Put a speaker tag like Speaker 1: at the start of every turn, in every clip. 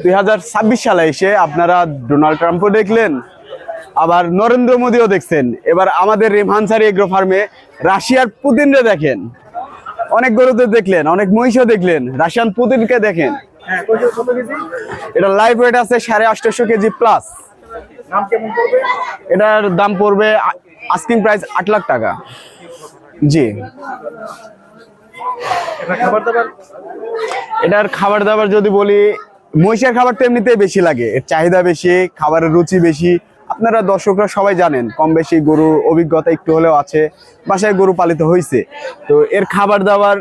Speaker 1: 2026 সালে এসে আপনারা ডোনাল্ড ট্রাম্পও দেখলেন, আবার নরেন্দ্র মোদীও দেখছেন। এবার আমাদের রেমহানসারি এগ্রো ফার্মে রাশিয়ার পুতিনরে দেখেন, অনেক গরুতে দেখলেন, অনেক মহিষও দেখলেন, রাশিয়ান পুতিনকে দেখেন। এটা লাইভ ওয়েট আছে 850 কেজি প্লাস। এটার দাম পড়বে আস্কিং প্রাইস 8 লাখ টাকা। জি, এটার খাবার দাবার যদি বলি, মহিষের খাবার তো এমনিতেই বেশি লাগে, এর চাহিদা বেশি, খাবারের রুচি বেশি। আপনারা দর্শকরা সবাই জানেন, কম বেশি গরু অভিজ্ঞতা একটু হলেও আছে, বাসায় গরু পালিত হয়েছে। তো এর খাবার দাবার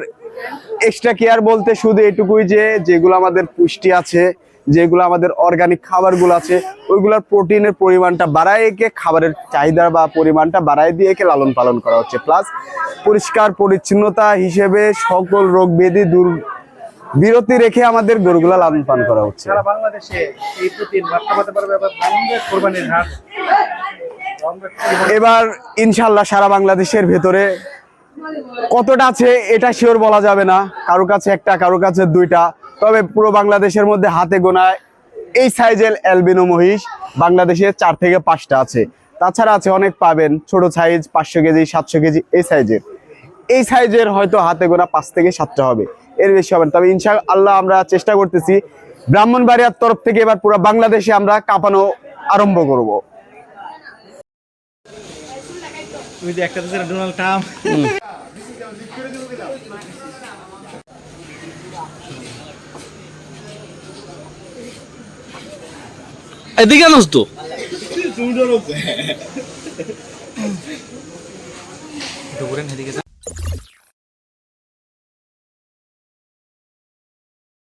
Speaker 1: এক্সট্রা কেয়ার বলতে শুধু এটুকুই যে যেগুলো আমাদের পুষ্টি আছে, যেগুলো আমাদের অর্গানিক খাবারগুলো আছে, ওইগুলোর প্রোটিনের পরিমাণটা বাড়ায় একে, খাবারের চাহিদা বা পরিমাণটা বাড়ায় দিয়ে একে লালন পালন করা হচ্ছে। প্লাস পরিষ্কার পরিচ্ছন্নতা হিসেবে সকল রোগ ব্যাধি দূর বিরতি রেখে আমাদের গরুগুলা লালন পালন করা হচ্ছে।
Speaker 2: সারা বাংলাদেশে এই প্রতিদিন বার্তা পাতে পারবে আবার কোরবানির হাট।
Speaker 1: এবার ইনশাল্লাহ সারা বাংলাদেশের ভেতরে কতটা আছে এটা শিওর বলা যাবে না, কারো কাছে একটা, কারো কাছে দুইটা, তবে পুরো বাংলাদেশের মধ্যে হাতে গোনা এই সাইজের অ্যালবিনো মহিষ বাংলাদেশে 4 থেকে 5টা আছে। তাছাড়া আছে অনেক, পাবেন ছোট সাইজ 500 কেজি 700 কেজি এই সাইজের হয়তো হাতে গোনা 5 থেকে 7টা হবে, এর বেশি হবে না। তবে ইনশাআল্লাহ আমরা চেষ্টা করতেছি ব্রাহ্মণবাড়িয়ার তরফ থেকে এবার পুরো বাংলাদেশে আমরা কাঁপানো আরম্ভ করব।
Speaker 2: তুমি যে একটা দিন ডোনাল্ড ট্রাম্প
Speaker 3: এদিকে আনোস তো
Speaker 2: দুপুরে এদিকে